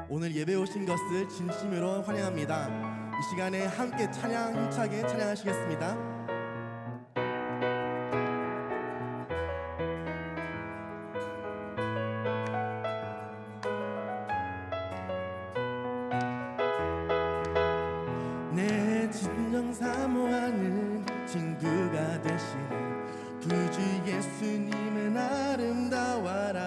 오늘 예배 오신 것을 진심으로 환영합니다. 이 시간에 함께 찬양 힘차게 찬양하시겠습니다. 내 진정 사모하는 친구가 되시는 구주 예수님은 아름다워라.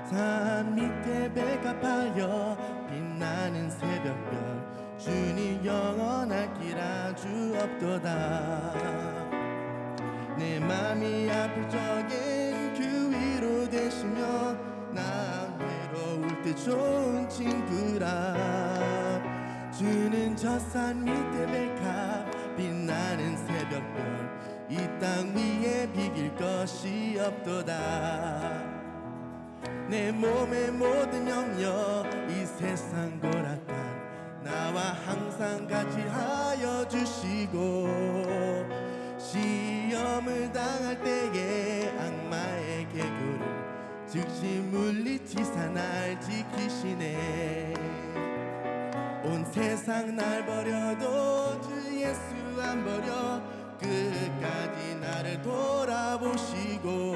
산 밑에 백합하여 빛나는 새벽별 주님 영원할 길 아주 없도다. 내 맘이 아플 적엔 그 위로 되시며 나 외로울 때 좋은 친구라. 주는 저 산 밑에 백합 빛나는 새벽별 이 땅 위에 비길 것이 없도다. 내 몸의 모든 영역 이 세상 고락한 나와 항상 같이 하여 주시고 시험을 당할 때에 악마의 개구를 즉시 물리치사 날 지키시네. 온 세상 날 버려도 주 예수 안 버려 끝까지 나를 돌아보시고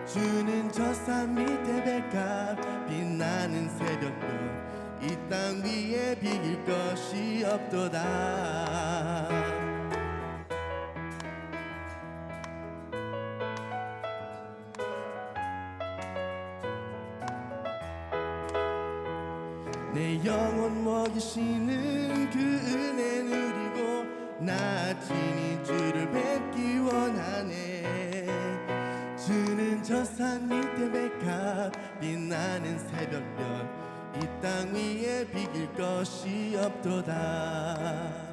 주는 저 산 밑에 백합 빛나는 새벽별 이 땅 위에 비길 것이 없도다. 내 영혼 먹이시는 그 은혜 누리고 나 친히 주를 뵙기 원하네. 주는 저 산 밑에 백합 빛나는 새벽별 이 땅 위에 비길 것이 없도다.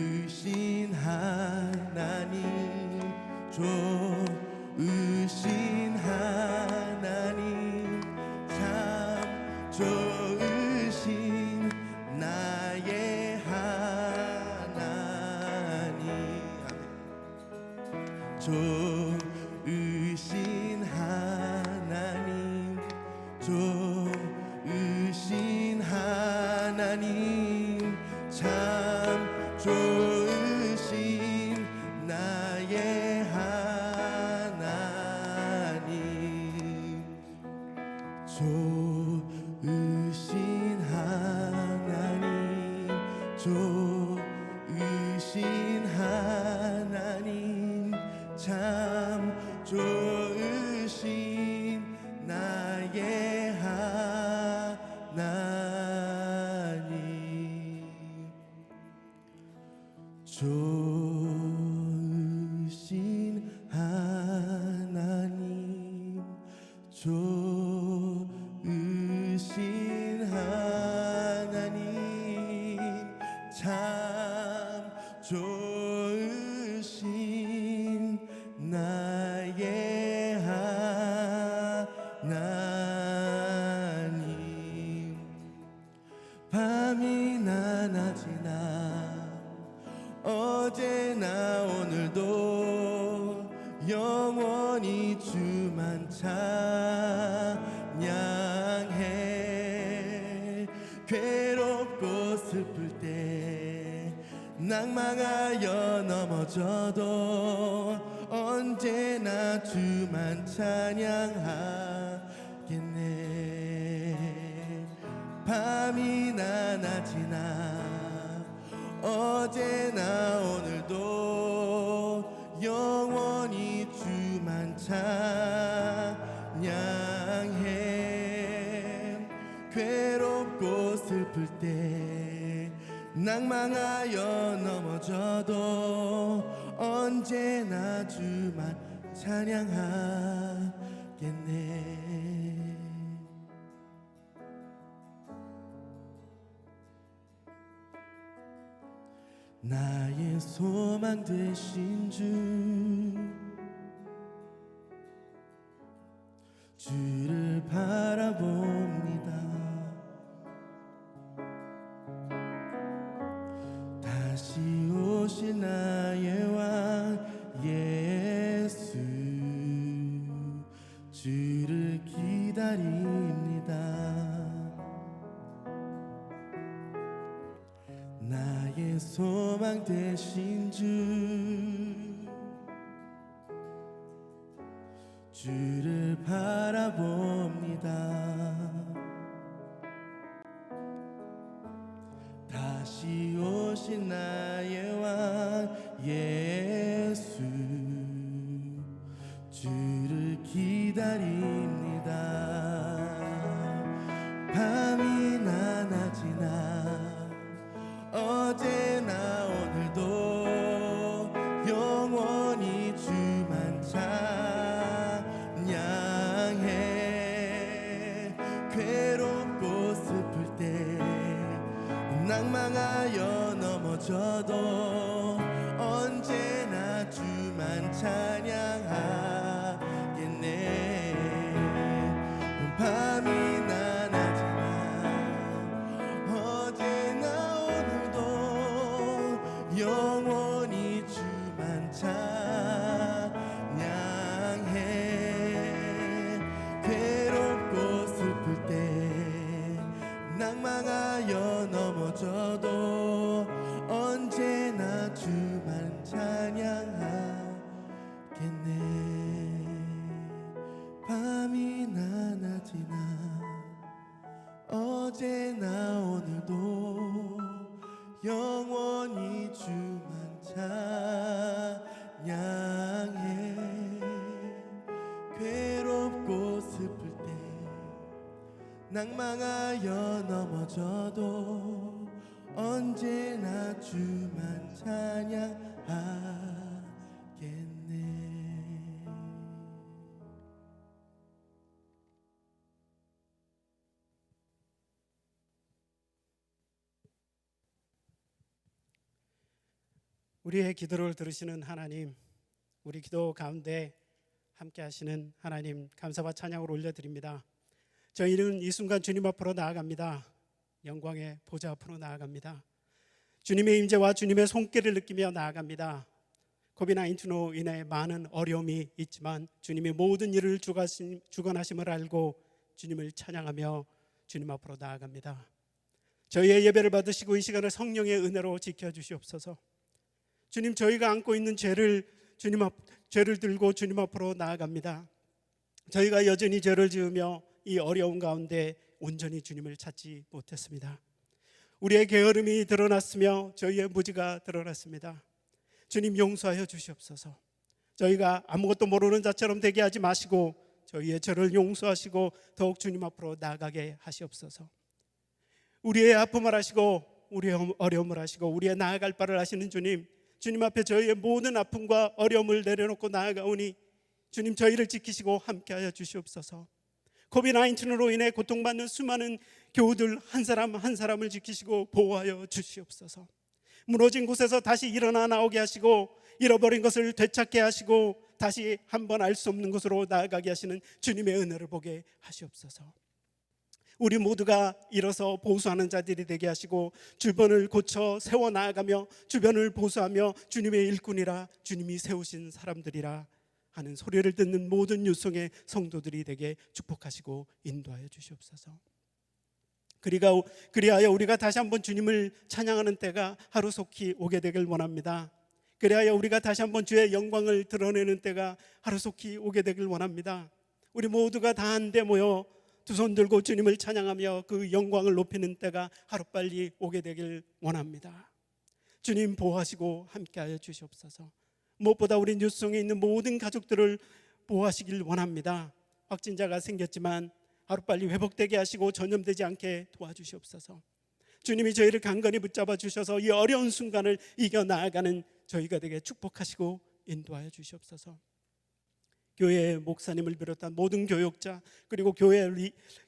좋으신 하나님 좋으신 하나님 참 좋으신 나의 하나님 좋으신 하나님 좋으신 하나님 참 좋으신 나의 하나님 좋으신 하나님 좋으신 하나님 참 좋으신 나의 하나님 좋으신 하나님 좋으신 하나님 참 좋으신 나의 하나님 밤이나 낮이나 어제나 오늘도 영원히 주만 찬양해. 괴롭고 슬플 때 낭망하여 넘어져도 언제나 주만 찬양하겠네. 밤이나 낮이나 어제나 오늘도 영원히 주만 찬양해. 괴롭고 슬플 때 낭망하여 넘어져도 언제나 주만 찬양하겠네. 나의 소망 되신 주를 바라봅니다. 다시 오실 나의 왕 예수 주를 기다립니다. 기다립니다. 나의 소망 되신 주를 바라봅니다. 다시 오신 나의 왕 예수, 주를 기다립니다. 밤이나 낮이나 어제나 오늘도 영원히 주만 찬양해. 괴롭고 슬플 때 낭망하여 넘어져도 언제나 주만 찬양하겠네. 밤이나 낮이나 어제나 오늘도 영원히 주만 찬양해. 괴롭고 슬플 때 낭망하여 넘어져도 언제나 주만 찬양하겠네. 밤이나 낮이나 어제나 오늘도 영원히 주만 찬양해. 괴롭고 슬플 때 낭망하여 넘어져도 언제나 주만 찬양하겠네. 우리의 기도를 들으시는 하나님, 우리 기도 가운데 함께 하시는 하나님, 감사와 찬양을 올려드립니다. 저희는 이 순간 주님 앞으로 나아갑니다. 영광의 보좌 앞으로 나아갑니다. 주님의 임재와 주님의 손길을 느끼며 나아갑니다. 코비드-19로 인해 많은 어려움이 있지만 주님이 모든 일을 주관하심을 알고 주님을 찬양하며 주님 앞으로 나아갑니다. 저희의 예배를 받으시고 이 시간을 성령의 은혜로 지켜주시옵소서. 주님, 저희가 안고 있는 죄를 들고 주님 앞으로 나아갑니다. 저희가 여전히 죄를 지으며 이 어려운 가운데 온전히 주님을 찾지 못했습니다. 우리의 게으름이 드러났으며 저희의 무지가 드러났습니다. 주님, 용서하여 주시옵소서. 저희가 아무것도 모르는 자처럼 되게 하지 마시고 저희의 죄를 용서하시고 더욱 주님 앞으로 나아가게 하시옵소서. 우리의 아픔을 하시고 우리의 어려움을 하시고 우리의 나아갈 바를 아시는 주님, 주님 앞에 저희의 모든 아픔과 어려움을 내려놓고 나아가오니 주님, 저희를 지키시고 함께하여 주시옵소서. 코비드-19로 인해 고통받는 수많은 교우들 한 사람 한 사람을 지키시고 보호하여 주시옵소서. 무너진 곳에서 다시 일어나 나오게 하시고 잃어버린 것을 되찾게 하시고 다시 한번 알 수 없는 곳으로 나아가게 하시는 주님의 은혜를 보게 하시옵소서. 우리 모두가 일어서 보수하는 자들이 되게 하시고 주변을 고쳐 세워 나아가며 주변을 보수하며 주님의 일꾼이라, 주님이 세우신 사람들이라 하는 소리를 듣는 모든 유성의 성도들이 되게 축복하시고 인도하여 주시옵소서. 그리하여 우리가 다시 한번 주님을 찬양하는 때가 하루속히 오게 되길 원합니다. 그리하여 우리가 다시 한번 주의 영광을 드러내는 때가 하루속히 오게 되길 원합니다. 우리 모두가 다 한데 모여 두 손 들고 주님을 찬양하며 그 영광을 높이는 때가 하루빨리 오게 되길 원합니다. 주님, 보호하시고 함께하여 주시옵소서. 무엇보다 우리 뉴스성에 있는 모든 가족들을 보호하시길 원합니다. 확진자가 생겼지만 하루빨리 회복되게 하시고 전염되지 않게 도와주시옵소서. 주님이 저희를 강건히 붙잡아 주셔서 이 어려운 순간을 이겨나가는 저희가 되게 축복하시고 인도하여 주시옵소서. 교회의 목사님을 비롯한 모든 교역자, 그리고 교회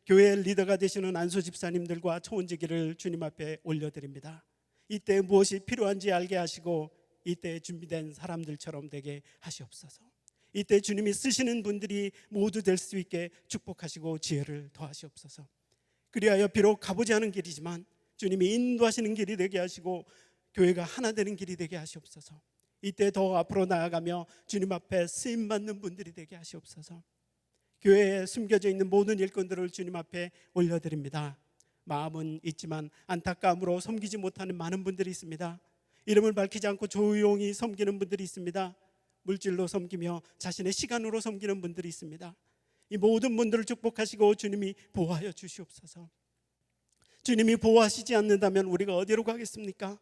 리더가 되시는 안수 집사님들과 초원지기를 주님 앞에 올려드립니다. 이때 무엇이 필요한지 알게 하시고 이때 준비된 사람들처럼 되게 하시옵소서. 이때 주님이 쓰시는 분들이 모두 될 수 있게 축복하시고 지혜를 더하시옵소서. 그리하여 비록 가보지 않은 길이지만 주님이 인도하시는 길이 되게 하시고 교회가 하나 되는 길이 되게 하시옵소서. 이때 더 앞으로 나아가며 주님 앞에 쓰임받는 분들이 되게 하시옵소서. 교회에 숨겨져 있는 모든 일꾼들을 주님 앞에 올려드립니다. 마음은 있지만 안타까움으로 섬기지 못하는 많은 분들이 있습니다. 이름을 밝히지 않고 조용히 섬기는 분들이 있습니다. 물질로 섬기며 자신의 시간으로 섬기는 분들이 있습니다. 이 모든 분들을 축복하시고 주님이 보호하여 주시옵소서. 주님이 보호하시지 않는다면 우리가 어디로 가겠습니까?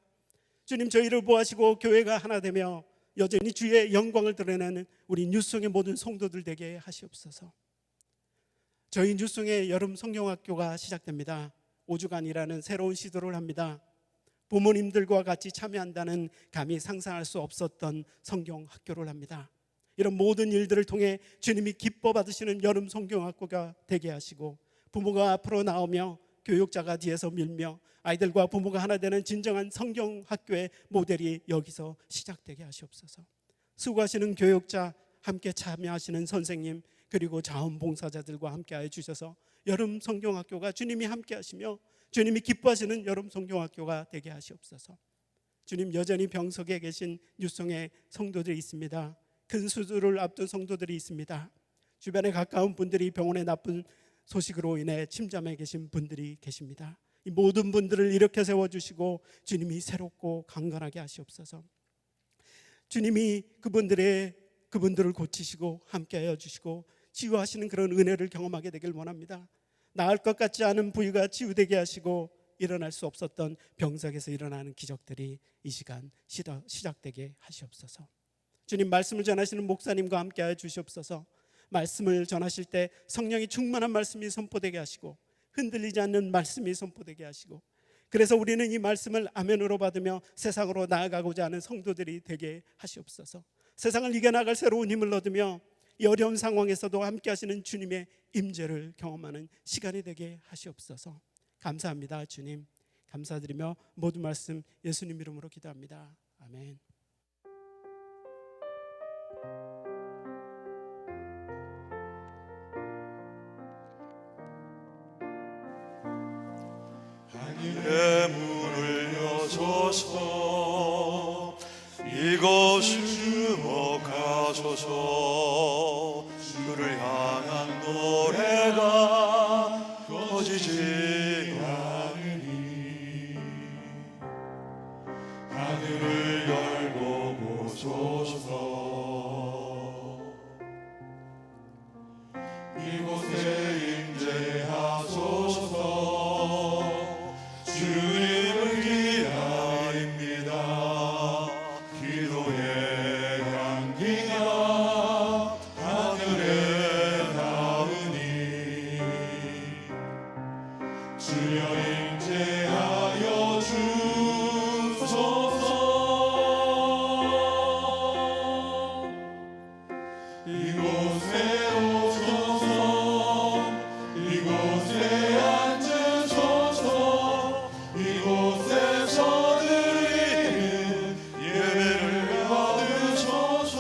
주님, 저희를 보호하시고 교회가 하나 되며 여전히 주의 영광을 드러내는 우리 뉴송의 모든 성도들 되게 하시옵소서. 저희 뉴송의 여름 성경학교가 시작됩니다. 5주간이라는 새로운 시도를 합니다. 부모님들과 같이 참여한다는 감히 상상할 수 없었던 성경학교를 합니다. 이런 모든 일들을 통해 주님이 기뻐 받으시는 여름 성경학교가 되게 하시고, 부모가 앞으로 나오며 교육자가 뒤에서 밀며 아이들과 부모가 하나 되는 진정한 성경학교의 모델이 여기서 시작되게 하시옵소서. 수고하시는 교육자, 함께 참여하시는 선생님, 그리고 자원봉사자들과 함께하여 주셔서 여름 성경학교가 주님이 함께하시며 주님이 기뻐하시는 여름 성경학교가 되게 하시옵소서. 주님, 여전히 병석에 계신 뉴송의 성도들이 있습니다. 큰 수술을 앞둔 성도들이 있습니다. 주변에 가까운 분들이 병원에 나쁜 소식으로 인해 침잠에 계신 분들이 계십니다. 이 모든 분들을 일으켜 세워주시고 주님이 새롭고 강건하게 하시옵소서. 주님이 그분들을 고치시고 함께하여 주시고 치유하시는 그런 은혜를 경험하게 되길 원합니다. 나을 것 같지 않은 부위가 치유되게 하시고 일어날 수 없었던 병석에서 일어나는 기적들이 이 시간 시작되게 하시옵소서. 주님, 말씀을 전하시는 목사님과 함께하여 주시옵소서. 말씀을 전하실 때 성령이 충만한 말씀이 선포되게 하시고 흔들리지 않는 말씀이 선포되게 하시고, 그래서 우리는 이 말씀을 아멘으로 받으며 세상으로 나아가고자 하는 성도들이 되게 하시옵소서. 세상을 이겨나갈 새로운 힘을 얻으며 이 어려운 상황에서도 함께 하시는 주님의 임재를 경험하는 시간이 되게 하시옵소서. 감사합니다. 주님, 감사드리며 모든 말씀 예수님 이름으로 기도합니다. 아멘. 하늘의 문을 여소서, 이것을 주목하소서. 주를 향한 노래가 꺼지지 않으니 하늘을 열고 보소서. 이곳에 임재하소서. 주님을 기다립니다. 기도의 향기가 하늘에 닿으니 주여 임재하여 주소서. 이곳에 오소서. 이곳에 앉으소서. 이곳에서 드리는 예배를 받으소서.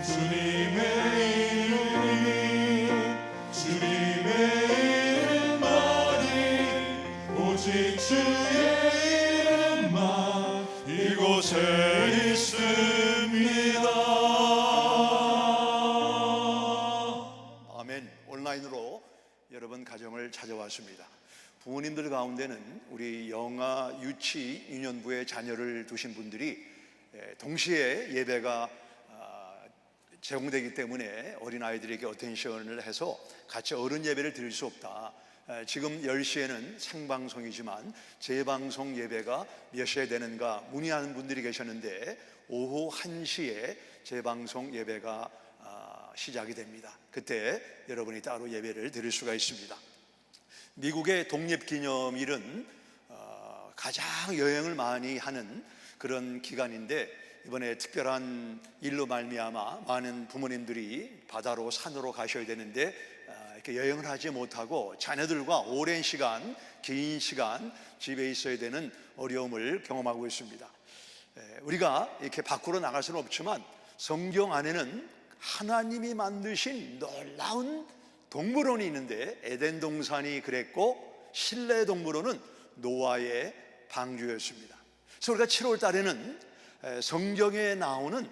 주님의 이름만이, 오직 주의 이름만 이곳에 있습니다. 아멘. 온라인으로 여러분 가정을 찾아왔습니다. 부모님들 가운데는 우리 영아, 유치, 유년부에 자녀를 두신 분들이 동시에 예배가 제공되기 때문에 어린아이들에게 어텐션을 해서 같이 어른 예배를 드릴 수 없다. 지금 10시에는 생방송이지만 재방송 예배가 몇 시에 되는가 문의하는 분들이 계셨는데 오후 1시에 재방송 예배가 시작이 됩니다. 그때 여러분이 따로 예배를 드릴 수가 있습니다. 미국의 독립기념일은 가장 여행을 많이 하는 그런 기간인데, 이번에 특별한 일로 말미암아 많은 부모님들이 바다로 산으로 가셔야 되는데 이렇게 여행을 하지 못하고 자녀들과 오랜 시간, 긴 시간 집에 있어야 되는 어려움을 경험하고 있습니다. 우리가 이렇게 밖으로 나갈 수는 없지만 성경 안에는 하나님이 만드신 놀라운 동물원이 있는데, 에덴 동산이 그랬고 실내 동물원은 노아의 방주였습니다. 그래서 우리가 7월 달에는 성경에 나오는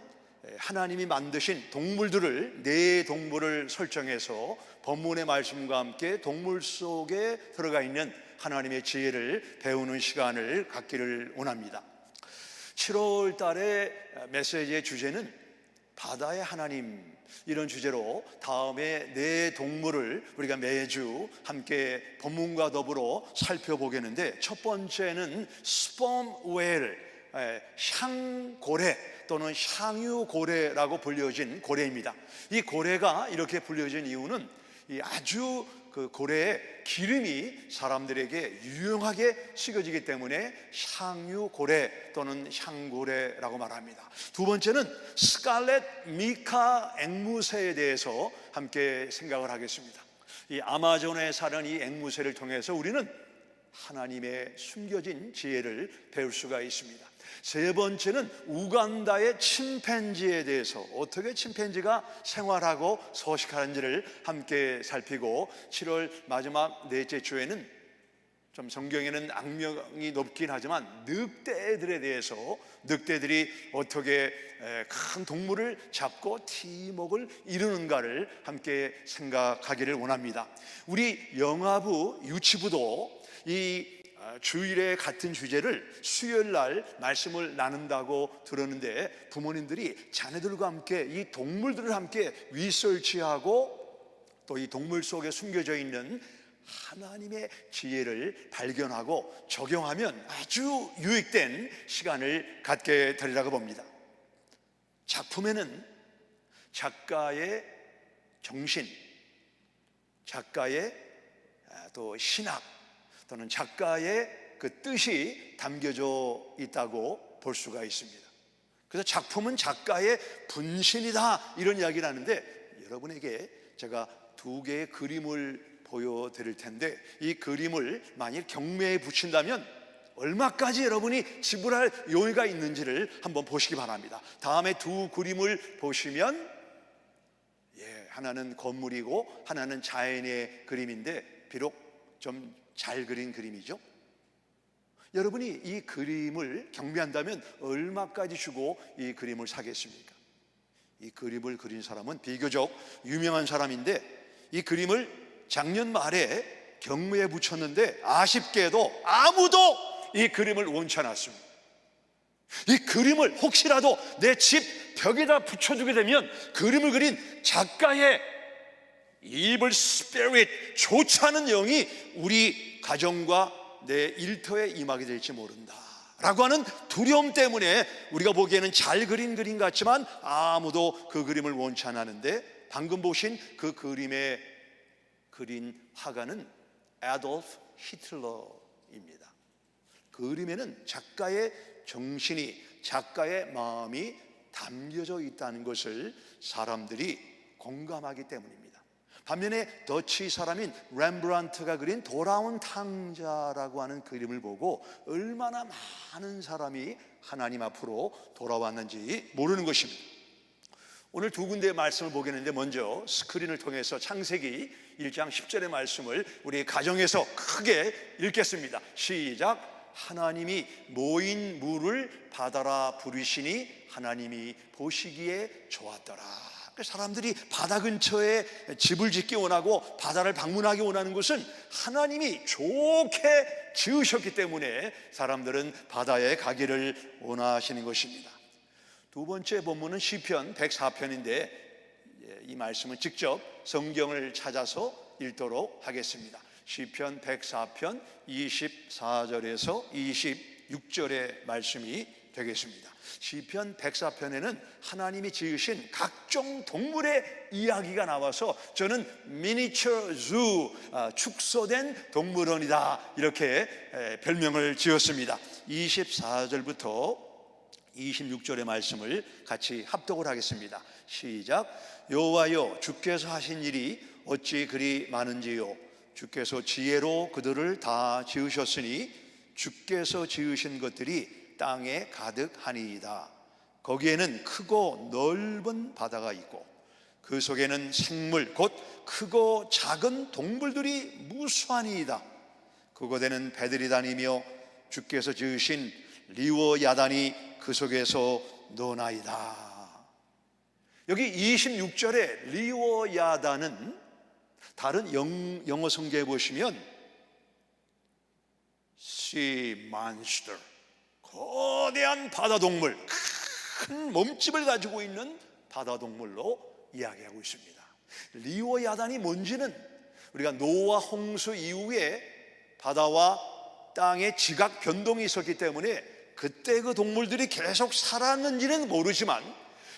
하나님이 만드신 동물들을, 네 동물을 설정해서 본문의 말씀과 함께 동물 속에 들어가 있는 하나님의 지혜를 배우는 시간을 갖기를 원합니다. 7월 달에 메시지의 주제는 바다의 하나님, 이런 주제로 다음에 네 동물을 우리가 매주 함께 본문과 더불어 살펴보겠는데, 첫 번째는 스펌 웨일, 향고래 또는 향유고래라고 불려진 고래입니다. 이 고래가 이렇게 불려진 이유는 이 아주 그 고래의 기름이 사람들에게 유용하게 식어지기 때문에 향유고래 또는 향고래라고 말합니다. 두 번째는 스칼렛 미카 앵무새에 대해서 함께 생각을 하겠습니다. 이 아마존에 사는 이 앵무새를 통해서 우리는 하나님의 숨겨진 지혜를 배울 수가 있습니다. 세 번째는 우간다의 침팬지에 대해서, 어떻게 침팬지가 생활하고 서식하는지를 함께 살피고, 7월 마지막 넷째 주에는 좀 성경에는 악명이 높긴 하지만 늑대들에 대해서, 늑대들이 어떻게 큰 동물을 잡고 팀웍을 이루는가를 함께 생각하기를 원합니다. 우리 영아부 유치부도 이 주일에 같은 주제를 수요일 날 말씀을 나눈다고 들었는데, 부모님들이 자녀들과 함께 이 동물들을 함께 리서치하고 또 이 동물 속에 숨겨져 있는 하나님의 지혜를 발견하고 적용하면 아주 유익된 시간을 갖게 되리라고 봅니다. 작품에는 작가의 정신, 작가의 또 신학 또는 작가의 그 뜻이 담겨져 있다고 볼 수가 있습니다. 그래서 작품은 작가의 분신이다, 이런 이야기를 하는데, 여러분에게 제가 두 개의 그림을 보여드릴 텐데, 이 그림을 만일 경매에 붙인다면 얼마까지 여러분이 지불할 용의가 있는지를 한번 보시기 바랍니다. 다음에 두 그림을 보시면 하나는 건물이고 하나는 자연의 그림인데, 비록 좀 잘 그린 그림이죠. 여러분이 이 그림을 경매한다면 얼마까지 주고 이 그림을 사겠습니까? 이 그림을 그린 사람은 비교적 유명한 사람인데, 이 그림을 작년 말에 경매에 붙였는데 아쉽게도 아무도 이 그림을 원치 않았습니다. 이 그림을 혹시라도 내 집 벽에다 붙여주게 되면 그림을 그린 작가의 evil spirit, 좋지 않은 영이 우리 가정과 내 일터에 임하게 될지 모른다 라고 하는 두려움 때문에 우리가 보기에는 잘 그린 그림 같지만 아무도 그 그림을 원치 않았는데, 방금 보신 그 그림에 그린 화가는 애돌프 히틀러입니다. 그 그림에는 작가의 정신이, 작가의 마음이 담겨져 있다는 것을 사람들이 공감하기 때문입니다. 반면에 더치 사람인 렘브란트가 그린 돌아온 탕자라고 하는 그림을 보고 얼마나 많은 사람이 하나님 앞으로 돌아왔는지 모르는 것입니다. 오늘 두 군데의 말씀을 보겠는데, 먼저 스크린을 통해서 창세기 1장 10절의 말씀을 우리 가정에서 크게 읽겠습니다. 시작. 하나님이 모인 물을 바다라 부르시니 하나님이 보시기에 좋았더라. 사람들이 바다 근처에 집을 짓기 원하고 바다를 방문하기 원하는 것은 하나님이 좋게 지으셨기 때문에 사람들은 바다에 가기를 원하시는 것입니다. 두 번째 본문은 시편 104편인데 이 말씀은 직접 성경을 찾아서 읽도록 하겠습니다. 시편 104편 24절에서 26절의 말씀이 되겠습니다. 시편 104편에는 하나님이 지으신 각종 동물의 이야기가 나와서 저는 미니처 주, 축소된 동물원이다, 이렇게 별명을 지었습니다. 24절부터 26절의 말씀을 같이 합독을 하겠습니다. 시작. 여호와여, 주께서 하신 일이 어찌 그리 많은지요. 주께서 지혜로 그들을 다 지으셨으니 주께서 지으신 것들이 땅에 가득하니이다. 거기에는 크고 넓은 바다가 있고 그 속에는 생물 곧 크고 작은 동물들이 무수하니이다. 그곳에는 배들이 다니며 주께서 지으신 리워 야단이 그 속에서 노나이다. 여기 26절에 리워야다는 다른 영어 성경에 보시면 Sea Monster, 거대한 바다 동물, 큰 몸집을 가지고 있는 바다 동물로 이야기하고 있습니다. 리워야단이 뭔지는 우리가 노아 홍수 이후에 바다와 땅의 지각 변동이 있었기 때문에 그때 그 동물들이 계속 살았는지는 모르지만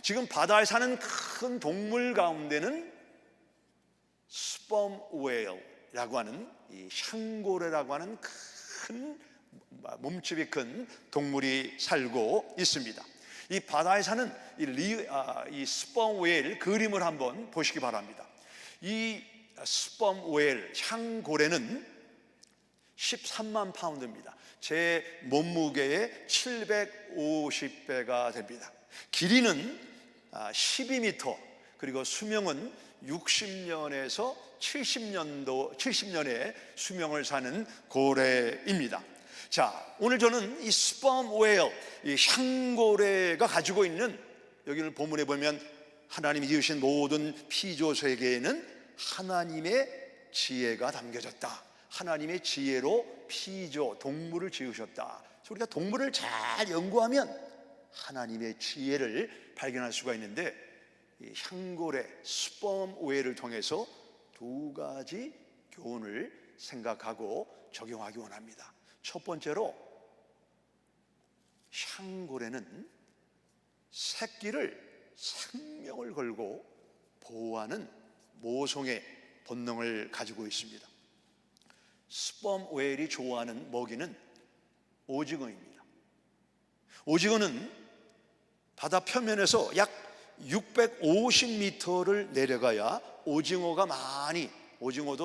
지금 바다에 사는 큰 동물 가운데는 스펌 웨일이라고 하는 이 샹고레라고 하는 큰 몸집이 큰 동물이 살고 있습니다. 이 바다에 사는 이 스펌 웨일 그림을 한번 보시기 바랍니다. 이 스펌 웨일 샹고레는 13만 파운드입니다. 제 몸무게의 750배가 됩니다. 길이는 12m, 그리고 수명은 60년에서 70년의 수명을 사는 고래입니다. 자, 오늘 저는 이 스펌 웨일, 이 샹고레가 가지고 있는, 여기를 본문에 보면 하나님이 지으신 모든 피조 세계에는 하나님의 지혜가 담겨졌다. 하나님의 지혜로 피조 동물을 지으셨다. 우리가 동물을 잘 연구하면 하나님의 지혜를 발견할 수가 있는데, 이 샹고레 스펌 웨일을 통해서 두 가지 교훈을 생각하고 적용하기 원합니다. 첫 번째로, 샹고레는 새끼를 생명을 걸고 보호하는 모성의 본능을 가지고 있습니다. 스펌 웨일이 좋아하는 먹이는 오징어입니다. 오징어는 바다 표면에서 약 650m를 내려가야 오징어도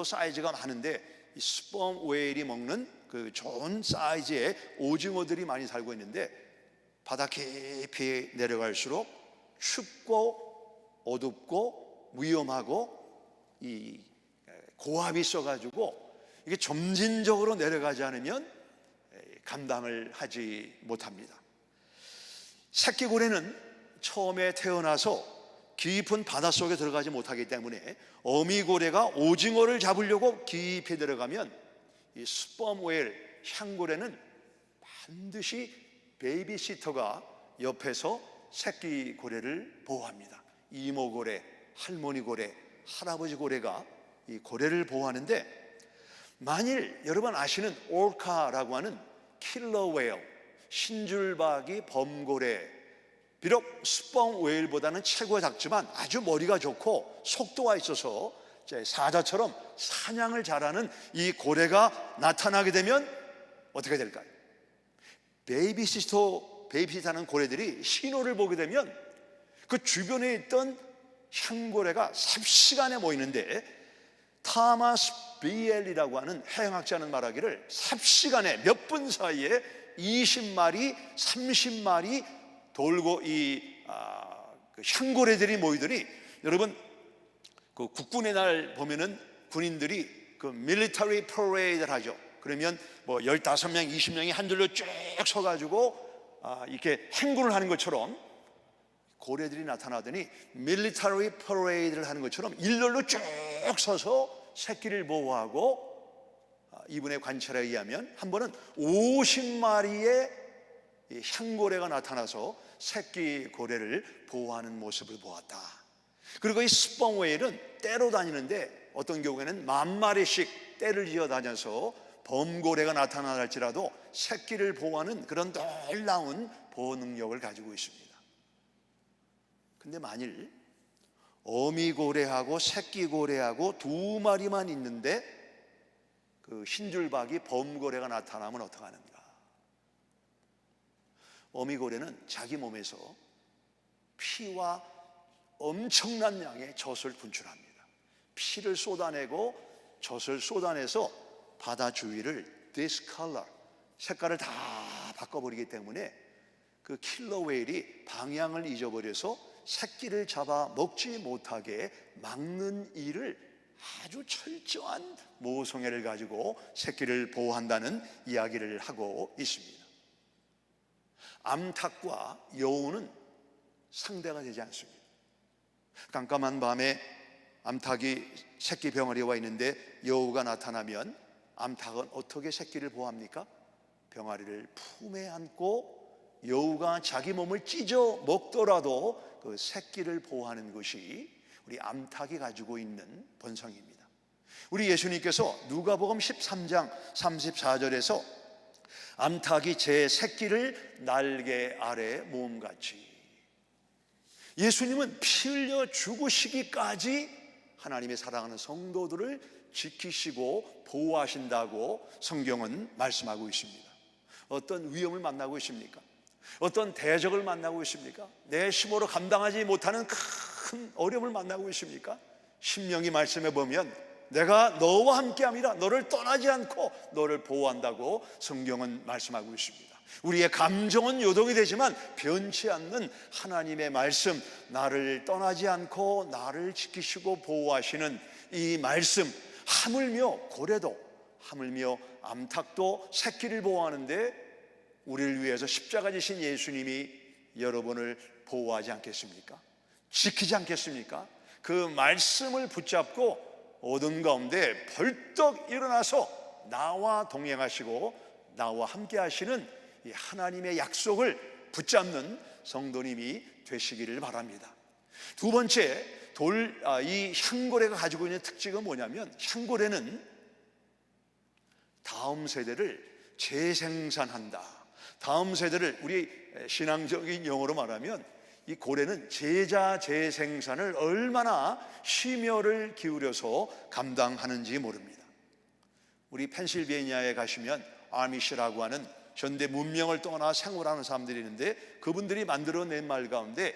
사이즈가 많은데 이 스펌 웨일이 먹는 그 좋은 사이즈의 오징어들이 많이 살고 있는데, 바다 깊이 내려갈수록 춥고 어둡고 위험하고 이 고압이 있어가지고 이게 점진적으로 내려가지 않으면 감당을 하지 못합니다. 새끼 고래는 처음에 태어나서 깊은 바닷속에 들어가지 못하기 때문에 어미 고래가 오징어를 잡으려고 깊이 들어가면 이 스펌 웨일 샹고래는 반드시 베이비시터가 옆에서 새끼 고래를 보호합니다. 이모 고래, 할머니 고래, 할아버지 고래가 이 고래를 보호하는데, 만일 여러분 아시는 올카라고 하는 킬러 웨일, 신줄박이 범고래, 비록 스펌 웨일보다는 체구가 작지만 아주 머리가 좋고 속도가 있어서 사자처럼 사냥을 잘하는 이 고래가 나타나게 되면 어떻게 될까요? 베이비시터하는 고래들이 신호를 보게 되면 그 주변에 있던 샹고래가 삽시간에 모이는데, 타마스 비엘이라고 하는 해양학자는 말하기를 삽시간에 몇 분 사이에 20마리, 30마리 돌고 그 샹고래들이 모이더니, 여러분 그 국군의 날 보면은 군인들이 그 밀리터리 퍼레이드를 하죠. 그러면 뭐 15명, 20명이 한 줄로 쭉 서가지고 이렇게 행군을 하는 것처럼 고래들이 나타나더니 밀리터리 퍼레이드를 하는 것처럼 일렬로 쭉 서서 새끼를 보호하고, 이분의 관찰에 의하면 한 번은 50마리의 샹고래가 나타나서 새끼 고래를 보호하는 모습을 보았다. 그리고 이 스펌 웨일은 떼로 다니는데 어떤 경우에는 10,000마리씩 떼를 지어 다녀서 범고래가 나타나다 할지라도 새끼를 보호하는 그런 놀라운 보호 능력을 가지고 있습니다. 근데 만일 어미고래하고 새끼고래하고 두 마리만 있는데 그 흰줄박이 범고래가 나타나면 어떡하는가? 어미고래는 자기 몸에서 피와 엄청난 양의 젖을 분출합니다. 피를 쏟아내고 젖을 쏟아내서 바다 주위를 디스컬러, 색깔을 다 바꿔버리기 때문에 그 킬러 웨일이 방향을 잊어버려서 새끼를 잡아 먹지 못하게 막는 일을 아주 철저한 모성애를 가지고 새끼를 보호한다는 이야기를 하고 있습니다. 암탉과 여우는 상대가 되지 않습니다. 깜깜한 밤에 암탉이 새끼 병아리에 와 있는데 여우가 나타나면 암탉은 어떻게 새끼를 보호합니까? 병아리를 품에 안고 여우가 자기 몸을 찢어 먹더라도 그 새끼를 보호하는 것이 우리 암탉이 가지고 있는 본성입니다. 우리 예수님께서 누가복음 13장 34절에서 암탉이 제 새끼를 날개 아래 모음같이, 예수님은 피 흘려 죽으시기까지 하나님의 사랑하는 성도들을 지키시고 보호하신다고 성경은 말씀하고 있습니다. 어떤 위험을 만나고 있습니까? 어떤 대적을 만나고 있습니까? 내 힘으로 감당하지 못하는 큰 어려움을 만나고 있습니까? 신명기 말씀에 보면 내가 너와 함께함이라, 너를 떠나지 않고 너를 보호한다고 성경은 말씀하고 있습니다. 우리의 감정은 요동이 되지만 변치 않는 하나님의 말씀, 나를 떠나지 않고 나를 지키시고 보호하시는 이 말씀, 하물며 고래도, 하물며 암탉도 새끼를 보호하는데 우리를 위해서 십자가 지신 예수님이 여러분을 보호하지 않겠습니까? 지키지 않겠습니까? 그 말씀을 붙잡고 어둠 가운데 벌떡 일어나서 나와 동행하시고 나와 함께 하시는 이 하나님의 약속을 붙잡는 성도님이 되시기를 바랍니다. 두 번째, 이 향고래가 가지고 있는 특징은 뭐냐면, 향고래는 다음 세대를 재생산한다. 다음 세대를, 우리 신앙적인 용어로 말하면 이 고래는 제자 재생산을 얼마나 심혈을 기울여서 감당하는지 모릅니다. 우리 펜실베니아에 가시면 아미시라고 하는 현대 문명을 떠나 생활하는 사람들이 있는데, 그분들이 만들어낸 말 가운데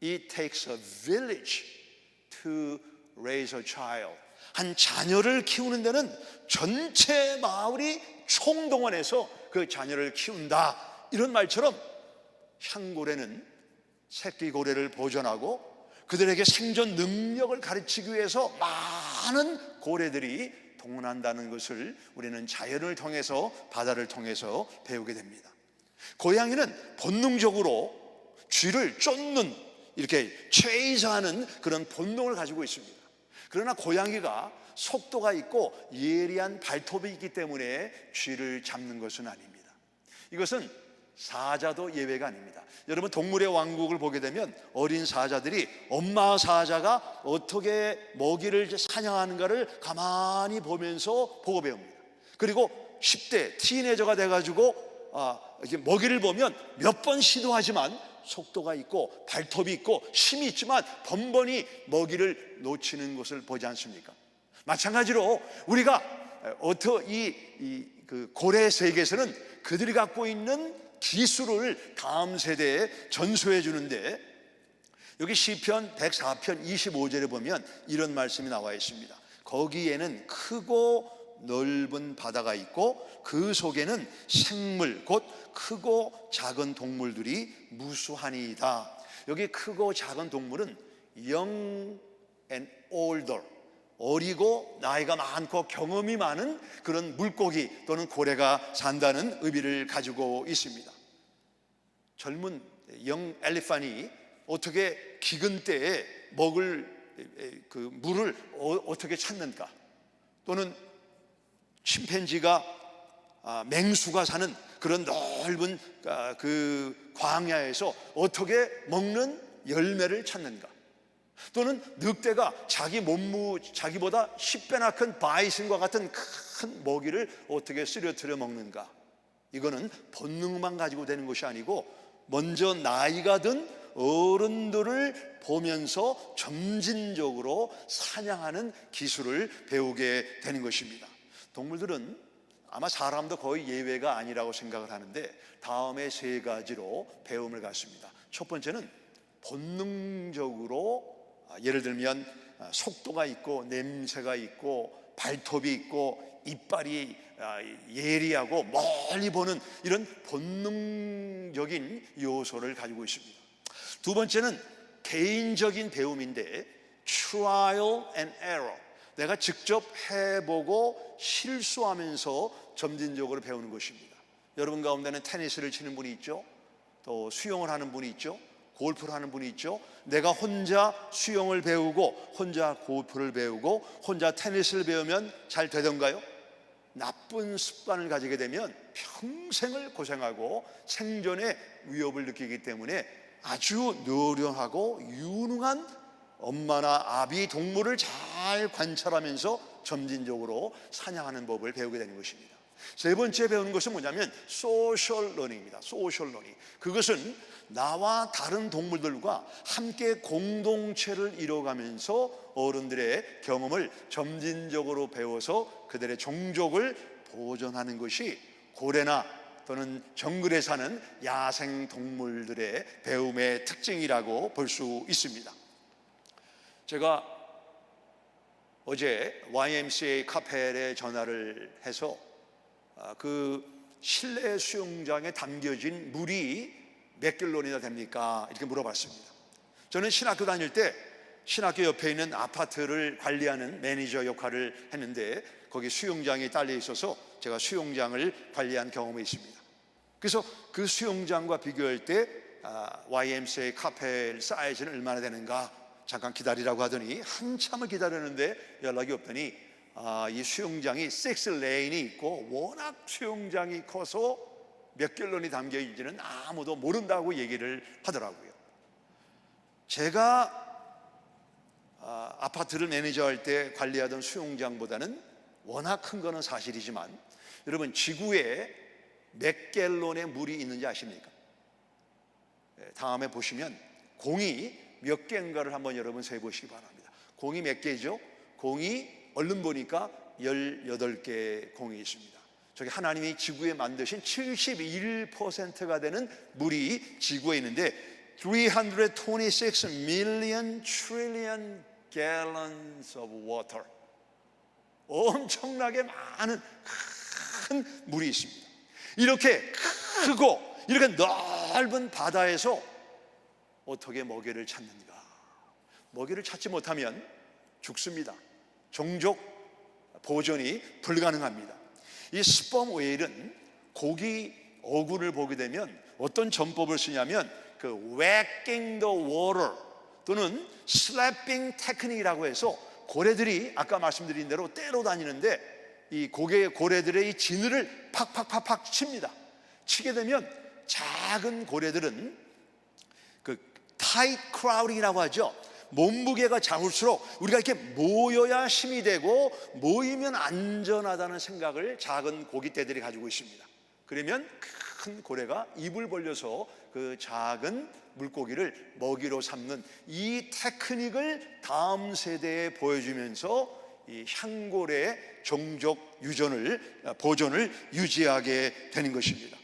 It takes a village to raise a child. 한 자녀를 키우는 데는 전체 마을이 총동원해서 그 자녀를 키운다, 이런 말처럼 향고래는 새끼 고래를 보존하고 그들에게 생존 능력을 가르치기 위해서 많은 고래들이 동원한다는 것을 우리는 자연을 통해서, 바다를 통해서 배우게 됩니다. 고양이는 본능적으로 쥐를 쫓는, 이렇게 체이스하는 그런 본능을 가지고 있습니다. 그러나 고양이가 속도가 있고 예리한 발톱이 있기 때문에 쥐를 잡는 것은 아닙니다. 이것은 사자도 예외가 아닙니다. 여러분, 동물의 왕국을 보게 되면 어린 사자들이 엄마 사자가 어떻게 먹이를 사냥하는가를 가만히 보면서 보고 배웁니다. 그리고 10대 티네저가 돼가지고 이렇게 먹이를 보면 몇 번 시도하지만 속도가 있고 발톱이 있고 힘이 있지만 번번이 먹이를 놓치는 것을 보지 않습니까? 마찬가지로 우리가 그 고래 세계에서는 그들이 갖고 있는 기술을 다음 세대에 전수해 주는데, 여기 시편 104편 25절에 보면 이런 말씀이 나와 있습니다. 거기에는 크고 넓은 바다가 있고 그 속에는 생물, 곧 크고 작은 동물들이 무수하니이다. 여기 크고 작은 동물은 young and older, 어리고 나이가 많고 경험이 많은 그런 물고기 또는 고래가 산다는 의미를 가지고 있습니다. 젊은 영 엘리펀이 어떻게 기근 때에 먹을 그 물을 어떻게 찾는가, 또는 침팬지가 맹수가 사는 그런 넓은 그 광야에서 어떻게 먹는 열매를 찾는가, 또는 늑대가 자기보다 10배나 큰 바이슨과 같은 큰 먹이를 어떻게 쓰러뜨려 먹는가. 이거는 본능만 가지고 되는 것이 아니고 먼저 나이가 든 어른들을 보면서 점진적으로 사냥하는 기술을 배우게 되는 것입니다. 동물들은 아마 사람도 거의 예외가 아니라고 생각을 하는데 다음에 세 가지로 배움을 갖습니다. 첫 번째는 본능적으로, 예를 들면 속도가 있고 냄새가 있고 발톱이 있고 이빨이 예리하고 멀리 보는 이런 본능적인 요소를 가지고 있습니다. 두 번째는 개인적인 배움인데 trial and error, 내가 직접 해보고 실수하면서 점진적으로 배우는 것입니다. 여러분 가운데는 테니스를 치는 분이 있죠, 또 수영을 하는 분이 있죠, 골프를 하는 분이 있죠. 내가 혼자 수영을 배우고 혼자 골프를 배우고 혼자 테니스를 배우면 잘 되던가요? 나쁜 습관을 가지게 되면 평생을 고생하고 생존의 위협을 느끼기 때문에 아주 노련하고 유능한 엄마나 아비 동물을 잘 관찰하면서 점진적으로 사냥하는 법을 배우게 되는 것입니다. 세 번째 배우는 것은 뭐냐면 소셜 러닝입니다. 소셜 러닝. 그것은 나와 다른 동물들과 함께 공동체를 이뤄가면서 어른들의 경험을 점진적으로 배워서 그들의 종족을 보존하는 것이 고래나 또는 정글에 사는 야생 동물들의 배움의 특징이라고 볼 수 있습니다. 제가 어제 YMCA 카펠에 전화를 해서 그 실내 수영장에 담겨진 물이 몇 갤런이나 됩니까? 이렇게 물어봤습니다. 저는 신학교 다닐 때 신학교 옆에 있는 아파트를 관리하는 매니저 역할을 했는데 거기 수영장이 딸려 있어서 제가 수영장을 관리한 경험이 있습니다. 그래서 그 수영장과 비교할 때 YMCA 카펠 사이즈는 얼마나 되는가 잠깐 기다리라고 하더니 한참을 기다렸는데 연락이 없더니 이 수영장이 6레인이 있고 워낙 수영장이 커서 몇 갤런이 담겨 있는지는 아무도 모른다고 얘기를 하더라고요. 제가 아파트를 매니저할 때 관리하던 수영장보다는 워낙 큰 거는 사실이지만 여러분 지구에 몇 갤런의 물이 있는지 아십니까? 다음에 보시면 공이 몇 개인가를 한번 여러분 세보시기 바랍니다. 공이 몇 개죠? 공이 얼른 보니까 18개 공이 있습니다. 저기 하나님이 지구에 만드신 71%가 되는 물이 지구에 있는데 326 million trillion gallons of water, 엄청나게 많은 큰 물이 있습니다. 이렇게 크고 이렇게 넓은 바다에서 어떻게 먹이를 찾는가? 먹이를 찾지 못하면 죽습니다. 종족 보존이 불가능합니다. 이 스펌 웨일은 고기 어군을 보게 되면 어떤 전법을 쓰냐면 그 whacking the water 또는 slapping technique이라고 해서 고래들이 아까 말씀드린 대로 떼로 다니는데 이 고래들의 이 지느를 팍팍팍팍 칩니다. 치게 되면 작은 고래들은 그 tight crowding이라고 하죠. 몸무게가 작을수록 우리가 이렇게 모여야 힘이 되고 모이면 안전하다는 생각을 작은 고깃대들이 가지고 있습니다. 그러면 큰 고래가 입을 벌려서 그 작은 물고기를 먹이로 삼는 이 테크닉을 다음 세대에 보여주면서 이 향고래의 종족 보존을 유지하게 되는 것입니다.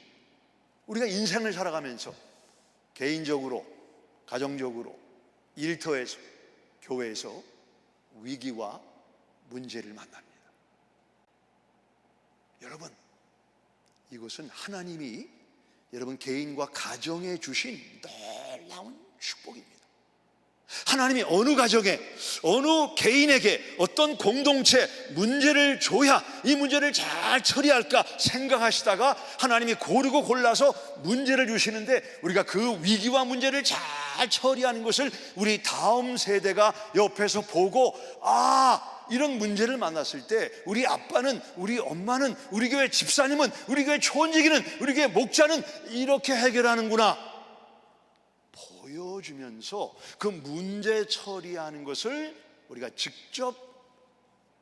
우리가 인생을 살아가면서 개인적으로, 가정적으로, 일터에서, 교회에서 위기와 문제를 만납니다. 여러분, 이것은 하나님이 여러분 개인과 가정에 주신 놀라운 축복입니다. 하나님이 어느 가정에, 어느 개인에게 어떤 공동체 문제를 줘야 이 문제를 잘 처리할까 생각하시다가 하나님이 고르고 골라서 문제를 주시는데 우리가 그 위기와 문제를 잘 처리하는 것을 우리 다음 세대가 옆에서 보고 이런 문제를 만났을 때 우리 아빠는, 우리 엄마는, 우리 교회 집사님은, 우리 교회 초원지기는, 우리 교회 목자는 이렇게 해결하는구나 보여주면서 그 문제 처리하는 것을 우리가 직접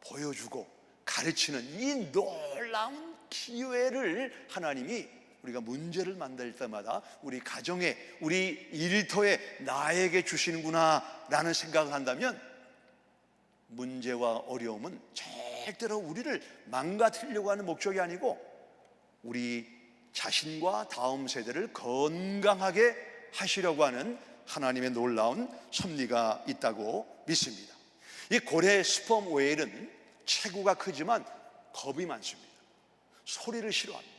보여주고 가르치는 이 놀라운 기회를 하나님이 우리가 문제를 만날 때마다 우리 가정에, 우리 일터에 나에게 주시는구나 라는 생각을 한다면 문제와 어려움은 절대로 우리를 망가뜨리려고 하는 목적이 아니고 우리 자신과 다음 세대를 건강하게 하시려고 하는 하나님의 놀라운 섭리가 있다고 믿습니다. 이 고래 스펌 웨일은 체구가 크지만 겁이 많습니다. 소리를 싫어합니다.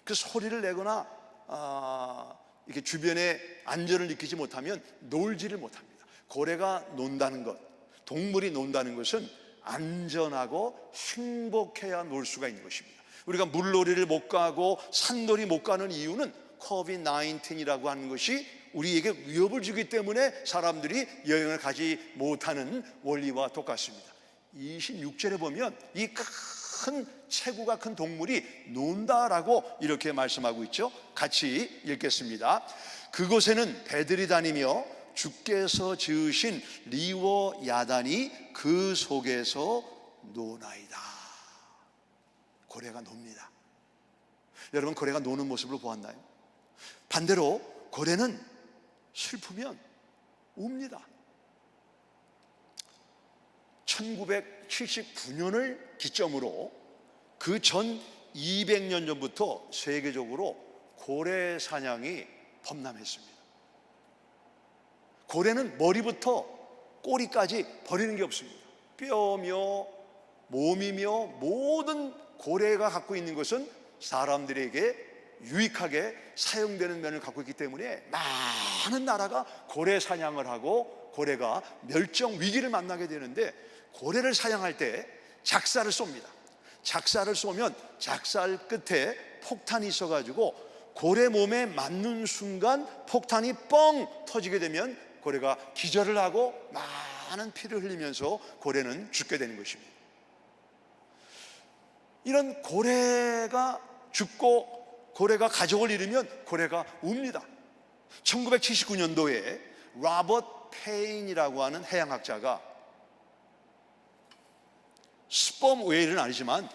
그 소리를 내거나 이렇게 주변에 안전을 느끼지 못하면 놀지를 못합니다. 고래가 논다는 것, 동물이 논다는 것은 안전하고 행복해야 놀 수가 있는 것입니다. 우리가 물놀이를 못 가고 산놀이 못 가는 이유는 COVID-19이라고 하는 것이 우리에게 위협을 주기 때문에 사람들이 여행을 가지 못하는 원리와 똑같습니다. 26절에 보면 이 큰 체구가 큰 동물이 논다라고 이렇게 말씀하고 있죠. 같이 읽겠습니다. 그곳에는 배들이 다니며 주께서 지으신 리워 야단이 그 속에서 노나이다. 고래가 놉니다. 여러분, 고래가 노는 모습을 보았나요? 반대로 고래는 슬프면 웁니다. 1979년을 기점으로 그 전 200년 전부터 세계적으로 고래 사냥이 범람했습니다. 고래는 머리부터 꼬리까지 버리는 게 없습니다. 뼈며 몸이며 모든 고래가 갖고 있는 것은 사람들에게 유익하게 사용되는 면을 갖고 있기 때문에 많은 나라가 고래 사냥을 하고 고래가 멸종 위기를 만나게 되는데, 고래를 사냥할 때 작사를 쏩니다. 작사를 쏘면 작살 끝에 폭탄이 있어가지고 고래 몸에 맞는 순간 폭탄이 뻥 터지게 되면 고래가 기절을 하고 많은 피를 흘리면서 고래는 죽게 되는 것입니다. 이런 고래가 죽고 고래가 가족을 잃으면 고래가 웁니다. 1979년도에 로버트 페인이라고 하는 해양학자가 스펌 웨일은 아니지만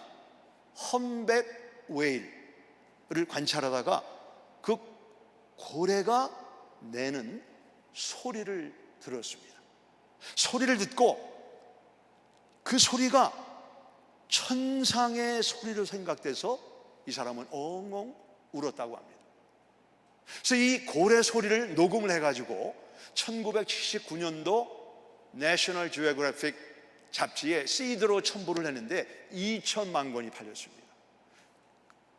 험백 웨일을 관찰하다가 그 고래가 내는 소리를 들었습니다. 소리를 듣고 그 소리가 천상의 소리로 생각돼서 이 사람은 엉엉 울었다고 합니다. 그래서 이 고래 소리를 녹음을 해가지고 1979년도 내셔널 지오그래픽 잡지에 시드로 첨부를 했는데 2천만 권이 팔렸습니다.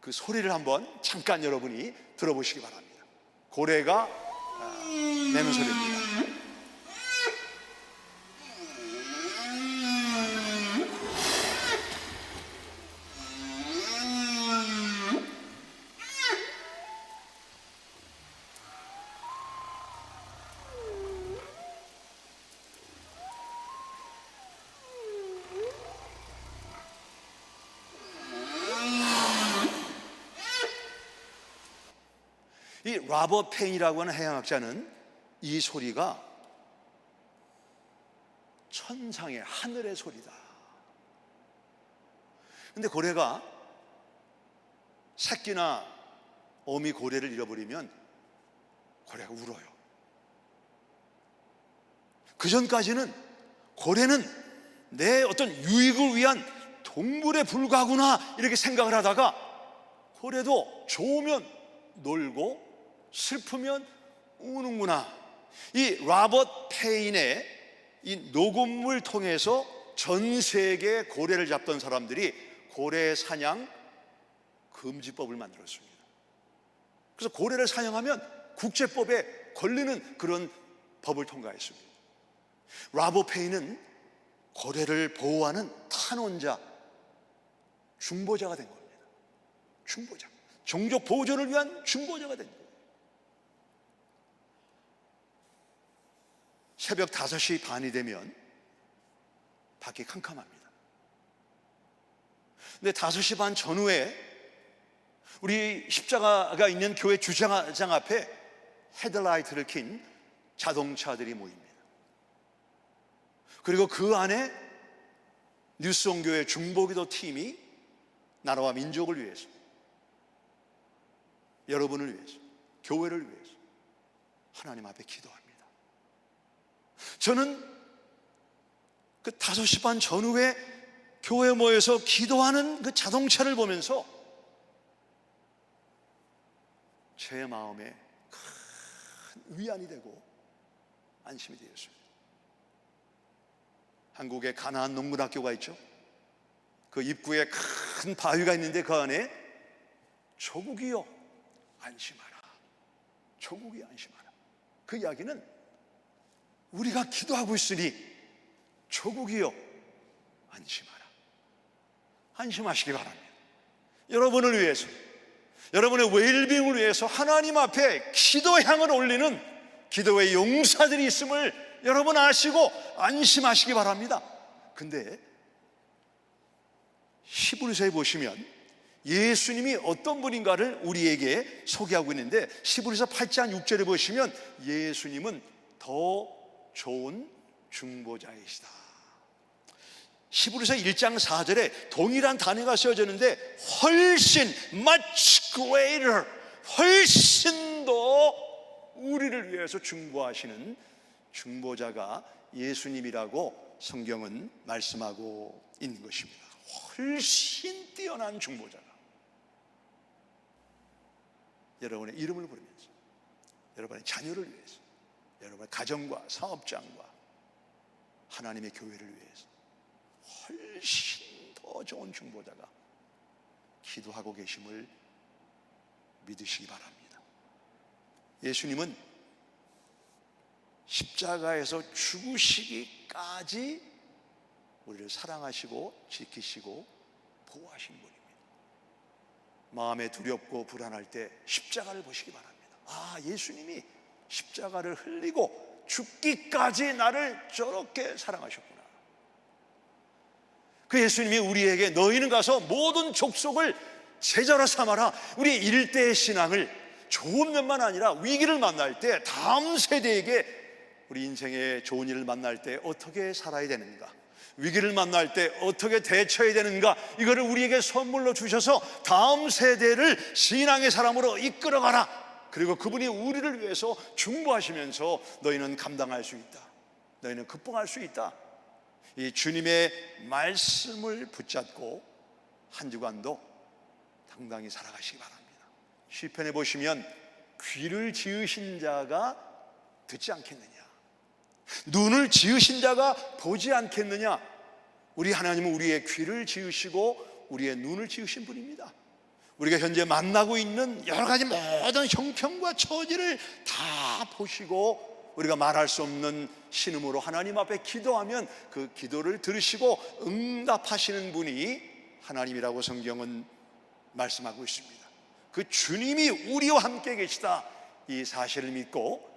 그 소리를 한번 잠깐 여러분이 들어보시기 바랍니다. 고래가 내는 소리입니다. 이 로버트 페인이라고 하는 해양학자는 이 소리가 천상의 하늘의 소리다. 근데 고래가 새끼나 어미 고래를 잃어버리면 고래가 울어요. 그 전까지는 고래는 내 어떤 유익을 위한 동물에 불과하구나 이렇게 생각을 하다가 고래도 좋으면 놀고 슬프면 우는구나. 이 로버트 페인의 이 녹음을 통해서 전 세계 고래를 잡던 사람들이 고래 사냥 금지법을 만들었습니다. 그래서 고래를 사냥하면 국제법에 걸리는 그런 법을 통과했습니다. 로버트 페인은 고래를 보호하는 탄원자, 중보자가 된 겁니다. 중보자, 종족 보존을 위한 중보자가 된 거예요. 새벽 5시 반이 되면 밖이 캄캄합니다. 근데 5시 반 전후에 우리 십자가가 있는 교회 주차장 앞에 헤드라이트를 킨 자동차들이 모입니다. 그리고 그 안에 뉴스온교회 중보기도 팀이 나라와 민족을 위해서, 여러분을 위해서, 교회를 위해서 하나님 앞에 기도합니다. 저는 그 5시 반 전후에 교회에 모여서 기도하는 그 자동차를 보면서 제 마음에 큰 위안이 되고 안심이 되었습니다. 한국에 가나안 농군학교가 있죠. 그 입구에 큰 바위가 있는데 그 안에 조국이여 안심하라, 조국이 안심하라. 그 이야기는 우리가 기도하고 있으니 조국이여 안심하라, 안심하시기 바랍니다. 여러분을 위해서, 여러분의 웰빙을 위해서 하나님 앞에 기도 향을 올리는 기도의 용사들이 있음을 여러분 아시고 안심하시기 바랍니다. 근데 히브리서에 보시면 예수님이 어떤 분인가를 우리에게 소개하고 있는데, 히브리서 8장 6절에 보시면 예수님은 더 좋은 중보자이시다. 히브리서 1장 4절에 동일한 단어가 쓰여졌는데 훨씬 much greater, 훨씬 더 우리를 위해서 중보하시는 중보자가 예수님이라고 성경은 말씀하고 있는 것입니다. 훨씬 뛰어난 중보자가 여러분의 이름을 부르면서, 여러분의 자녀를 위해서, 여러분의 가정과 사업장과 하나님의 교회를 위해서 훨씬 더 좋은 중보자가 기도하고 계심을 믿으시기 바랍니다. 예수님은 십자가에서 죽으시기까지 우리를 사랑하시고 지키시고 보호하신 분입니다. 마음에 두렵고 불안할 때 십자가를 보시기 바랍니다. 아, 예수님이 십자가를 흘리고 죽기까지 나를 저렇게 사랑하셨구나. 그 예수님이 우리에게 너희는 가서 모든 족속을 제자로 삼아라. 우리 일대의 신앙을 좋은 면만 아니라 위기를 만날 때 다음 세대에게 우리 인생의 좋은 일을 만날 때 어떻게 살아야 되는가, 위기를 만날 때 어떻게 대처해야 되는가, 이거를 우리에게 선물로 주셔서 다음 세대를 신앙의 사람으로 이끌어가라. 그리고 그분이 우리를 위해서 중보하시면서 너희는 감당할 수 있다, 너희는 극복할 수 있다. 이 주님의 말씀을 붙잡고 한 주간도 당당히 살아가시기 바랍니다. 시편에 보시면 귀를 지으신 자가 듣지 않겠느냐, 눈을 지으신 자가 보지 않겠느냐. 우리 하나님은 우리의 귀를 지으시고 우리의 눈을 지으신 분입니다. 우리가 현재 만나고 있는 여러 가지 모든 형편과 처지를 다 보시고 우리가 말할 수 없는 신음으로 하나님 앞에 기도하면 그 기도를 들으시고 응답하시는 분이 하나님이라고 성경은 말씀하고 있습니다. 그 주님이 우리와 함께 계시다, 이 사실을 믿고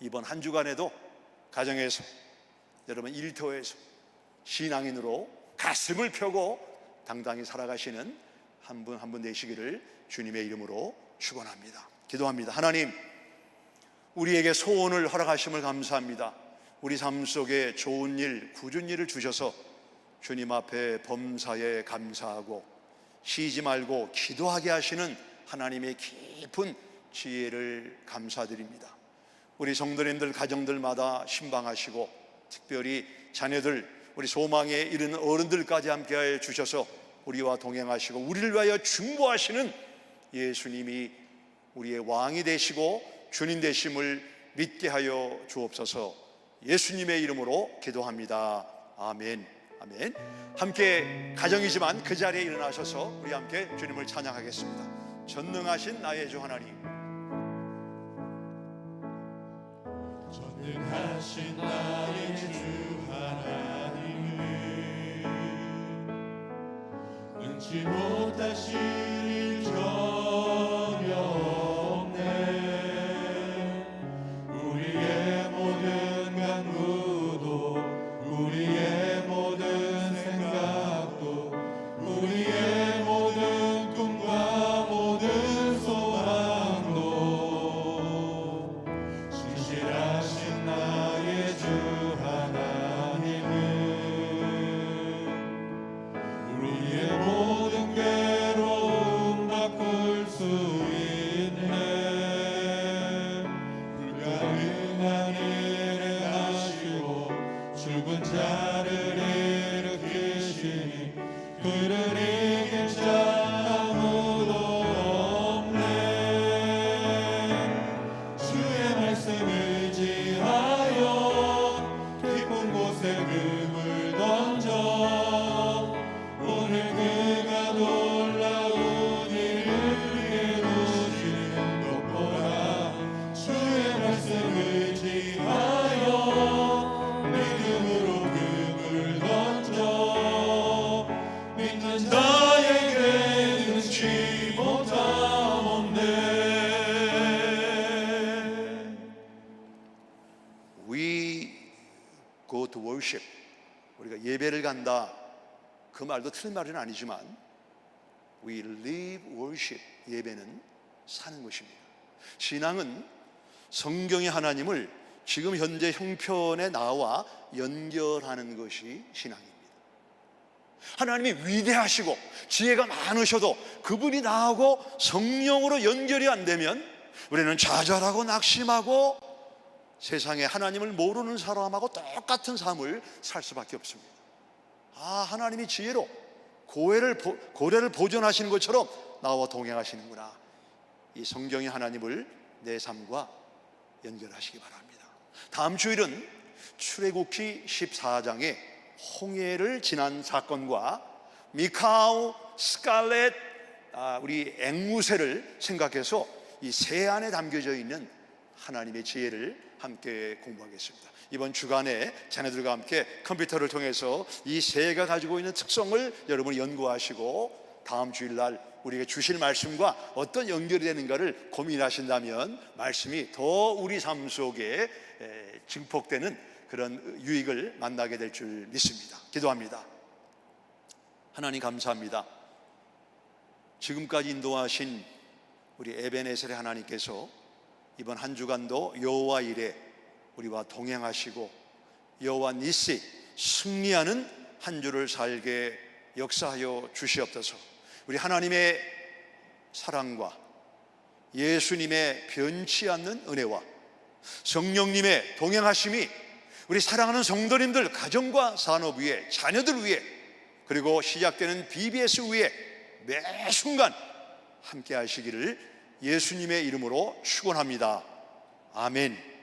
이번 한 주간에도 가정에서, 여러분 일터에서 신앙인으로 가슴을 펴고 당당히 살아가시는 한 분 한 분 되시기를 주님의 이름으로 축원합니다. 기도합니다. 하나님, 우리에게 소원을 허락하심을 감사합니다. 우리 삶 속에 좋은 일, 굳은 일을 주셔서 주님 앞에 범사에 감사하고 쉬지 말고 기도하게 하시는 하나님의 깊은 지혜를 감사드립니다. 우리 성도님들 가정들마다 신방하시고 특별히 자녀들, 우리 소망에 이르는 어른들까지 함께하여 주셔서 우리와 동행하시고 우리를 위하여 중보하시는 예수님이 우리의 왕이 되시고 주님 되심을 믿게 하여 주옵소서. 예수님의 이름으로 기도합니다. 아멘. 아멘. 함께 가정이지만 그 자리에 일어나셔서 우리 함께 주님을 찬양하겠습니다. 전능하신 나의 주 하나님, 전능하신 나의 주 하나님을 능치 못하실 일 전혀 없네. 우리의 모든 간구도, 우리의 모든 생각도, 우리의 모든 꿈과 모든 소망도 신실하신 나의 주 하나님은 우리의 모든 괴로움 예배한다, 그 말도 틀린 말은 아니지만 We live worship, 예배는 사는 것입니다. 신앙은 성경의 하나님을 지금 현재 형편에 나와 연결하는 것이 신앙입니다. 하나님이 위대하시고 지혜가 많으셔도 그분이 나하고 성령으로 연결이 안 되면 우리는 좌절하고 낙심하고 세상에 하나님을 모르는 사람하고 똑같은 삶을 살 수밖에 없습니다. 하나님이 지혜로 고래를 보존하시는 것처럼 나와 동행하시는구나. 이 성경의 하나님을 내 삶과 연결하시기 바랍니다. 다음 주일은 출애굽기 14장의 홍해를 지난 사건과 미카오, 스칼렛, 우리 앵무새를 생각해서 이 새 안에 담겨져 있는 하나님의 지혜를 함께 공부하겠습니다. 이번 주간에 자녀들과 함께 컴퓨터를 통해서 이 새가 가지고 있는 특성을 여러분이 연구하시고 다음 주일날 우리에게 주실 말씀과 어떤 연결이 되는가를 고민하신다면 말씀이 더 우리 삶 속에 증폭되는 그런 유익을 만나게 될 줄 믿습니다. 기도합니다. 하나님 감사합니다. 지금까지 인도하신 우리 에베네셀의 하나님께서 이번 한 주간도 여호와 일에 우리와 동행하시고 여호와 니시, 승리하는 한 주를 살게 역사하여 주시옵소서. 우리 하나님의 사랑과 예수님의 변치 않는 은혜와 성령님의 동행하심이 우리 사랑하는 성도님들 가정과 산업 위에, 자녀들 위에, 그리고 시작되는 BBS 위에 매 순간 함께 하시기를 예수님의 이름으로 축원합니다. 아멘.